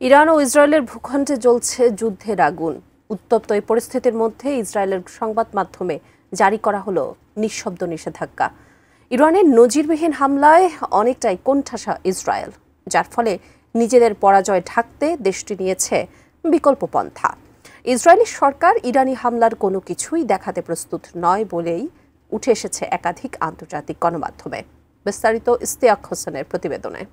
Iran ও ইসরায়েলের ভূখণ্ডে জ্বলছে যুদ্ধের আগুন। উত্তপ্ত এই পরিস্থিতির মধ্যে ইসরায়েলের সংবাদ মাধ্যমে জারি করা হলো নিঃশব্দ নিষেধাজ্ঞা। ইরানের নজিরবিহীন হামলায় অনেকটাই কোণঠাসা ইসরায়েল, যার ফলে নিজেদের পরাজয় ঢাকতে দেশটি নিয়েছে বিকল্প পন্থা। ইসরায়েলি সরকার ইরানি হামলার কোনো কিছুই দেখাতে প্রস্তুত নয় বলেই উঠে এসেছে একাধিক আন্তর্জাতিক গণমাধ্যমে। বিস্তারিত ইশতিয়াক হোসেনের প্রতিবেদনে।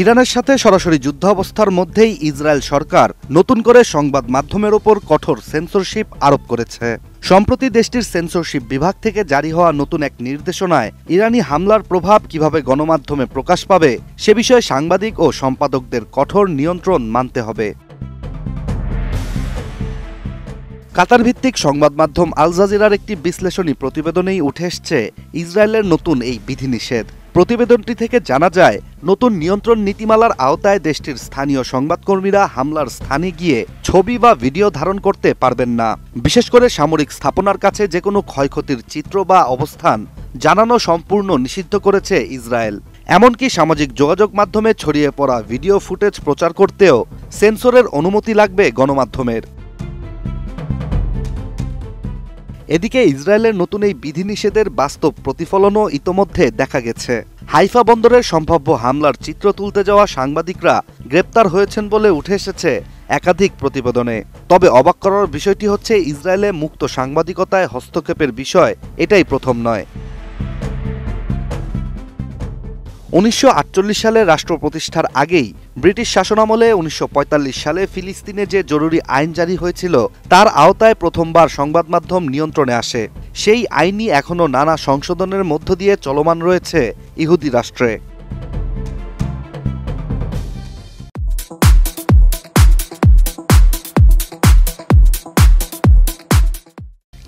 ইরানের সাথে সরাসরি যুদ্ধাবস্থার মধ্যেই ইসরায়েল সরকার নতুন করে সংবাদ মাধ্যমের ওপর কঠোর সেন্সরশিপ আরোপ করেছে। সম্প্রতি দেশটির সেন্সরশিপ বিভাগ থেকে জারি হওয়া নতুন এক নির্দেশনায় ইরানি হামলার প্রভাব কিভাবে গণমাধ্যমে প্রকাশ পাবে সে বিষয়ে সাংবাদিক ও সম্পাদকদের কঠোর নিয়ন্ত্রণ মানতে হবে। কাতার ভিত্তিক সংবাদ মাধ্যম আল জাজিরার একটি বিশ্লেষণী প্রতিবেদনেই উঠে এসছে ইসরায়েলের নতুন এই বিধিনিষেধ। প্রতিবেদনটি থেকে জানা যায়, নতুন নিয়ন্ত্রণ নীতিমালার আওতায় দেশটির স্থানীয় সংবাদকর্মীরা হামলার স্থানে গিয়ে ছবি বা ভিডিও ধারণ করতে পারবেন না। বিশেষ করে সামরিক স্থাপনার কাছে যে কোনো ক্ষয়ক্ষতির চিত্র বা অবস্থান জানানো সম্পূর্ণ নিষিদ্ধ করেছে ইসরায়েল। এমনকি সামাজিক যোগাযোগ মাধ্যমে ছড়িয়ে পড়া ভিডিও ফুটেজ প্রচার করতেও সেন্সরের অনুমতি লাগবে গণমাধ্যমের। এদিকে ইসরায়েলের নতুন এই বিধিনিষেধের বাস্তব প্রতিফলনও ইতোমধ্যে দেখা গেছে। হাইফা বন্দরের সম্ভাব্য হামলার চিত্র তুলতে যাওয়া সাংবাদিকরা গ্রেপ্তার হয়েছেন বলে উঠে এসেছে একাধিক প্রতিবেদনে। তবে অবাক করার বিষয়টি হচ্ছে, ইসরায়েলে মুক্ত সাংবাদিকতায় হস্তক্ষেপের বিষয় এটাই প্রথম নয়। 1948 সালে রাষ্ট্র প্রতিষ্ঠার আগেই ব্রিটিশ শাসনামলে 1945 সালে ফিলিস্তিনে যে জরুরি আইন জারি হয়েছিল তার আওতায় প্রথমবার সংবাদ মাধ্যম নিয়ন্ত্রণে আসে। সেই আইনই এখনও নানা সংশোধনের মধ্য দিয়ে চলমান রয়েছে ইহুদি রাষ্ট্রে।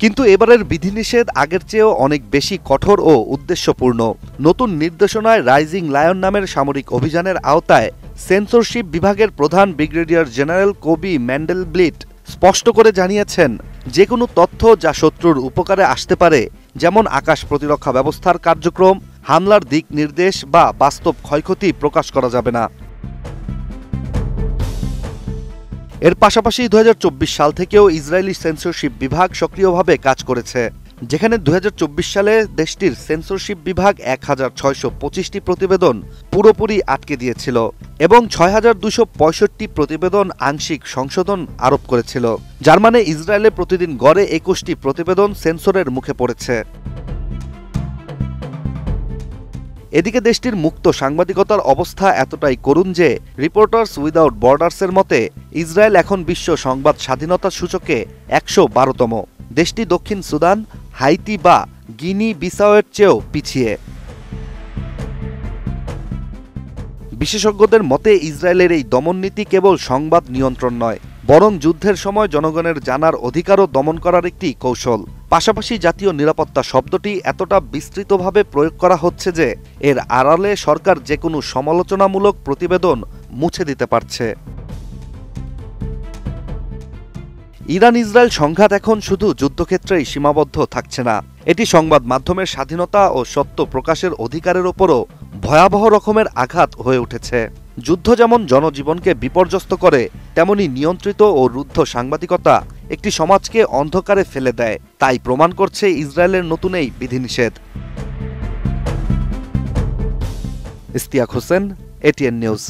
কিন্তু এবারের বিধিনিষেধ আগের চেয়েও অনেক বেশি কঠোর ও উদ্দেশ্যপূর্ণ। নতুন নির্দেশনায় রাইজিং লায়ন নামের সামরিক অভিযানের আওতায় সেন্সরশিপ বিভাগের প্রধান ব্রিগেডিয়ার জেনারেল কোবি ম্যান্ডেলব্লিট স্পষ্ট করে জানিয়েছেন, যে কোনো তথ্য যা শত্রুর উপকারে আসতে পারে, যেমন আকাশ প্রতিরক্ষা ব্যবস্থার কার্যক্রম, হামলার দিক নির্দেশ বা বাস্তব ক্ষয়ক্ষতি প্রকাশ করা যাবে না। এর পাশাপাশি 2024 সাল থেকেও ইসরায়েলি সেন্সরশিপ বিভাগ সক্রিয়ভাবে কাজ করেছে, যেখানে 2024 সালে দেশটির সেন্সরশিপ বিভাগ 1625টি প্রতিবেদন পুরোপুরি আটকে দিয়েছিল এবং 6265 প্রতিবেদন আংশিক সংশোধন আরোপ করেছিল, যার মানে ইসরায়েলে প্রতিদিন গড়ে 21টি প্রতিবেদন সেন্সরের মুখে পড়েছে। এদিকে দেশটির মুক্ত সাংবাদিকতার অবস্থা এতটাই করুণ যে রিপোর্টার্স উইদাউট বর্ডার্সের মতে ইসরায়েল এখন বিশ্ব সংবাদ স্বাধীনতার সূচকে 112তম। দেশটি দক্ষিণ সুদান, হাইতি বা গিনি বিসাওয়ের চেয়েও পিছিয়ে। বিশেষজ্ঞদের মতে ইসরায়েলের এই দমননীতি কেবল সংবাদ নিয়ন্ত্রণ নয়, বরং যুদ্ধের সময় জনগণের জানার অধিকারও দমন করার একটি কৌশল। পাশাপাশি জাতীয় নিরাপত্তা শব্দটি এতটা বিস্তৃতভাবে প্রয়োগ করা হচ্ছে যে এর আড়ালে সরকার যে কোনো সমালোচনামূলক প্রতিবেদন মুছে দিতে পারছে। ইরান ইসরায়েল সংঘাত এখন শুধু যুদ্ধক্ষেত্রেই সীমাবদ্ধ থাকছে না, এটি সংবাদ মাধ্যমের স্বাধীনতা ও সত্য প্রকাশের অধিকারের ওপরও ভয়াবহ রকমের আঘাত হয়ে উঠেছে। যুদ্ধ যেমন জনজীবনকে বিপর্যস্ত করে, তেমনি নিয়ন্ত্রিত ও রুদ্ধ সাংবাদিকতা একটি সমাজকে অন্ধকারে ফেলে দেয়। তাই প্রমাণ করছে ইসরায়েলের নতুন এই বিধিনিষেধ। Ishtiaq Hossain, ATN news.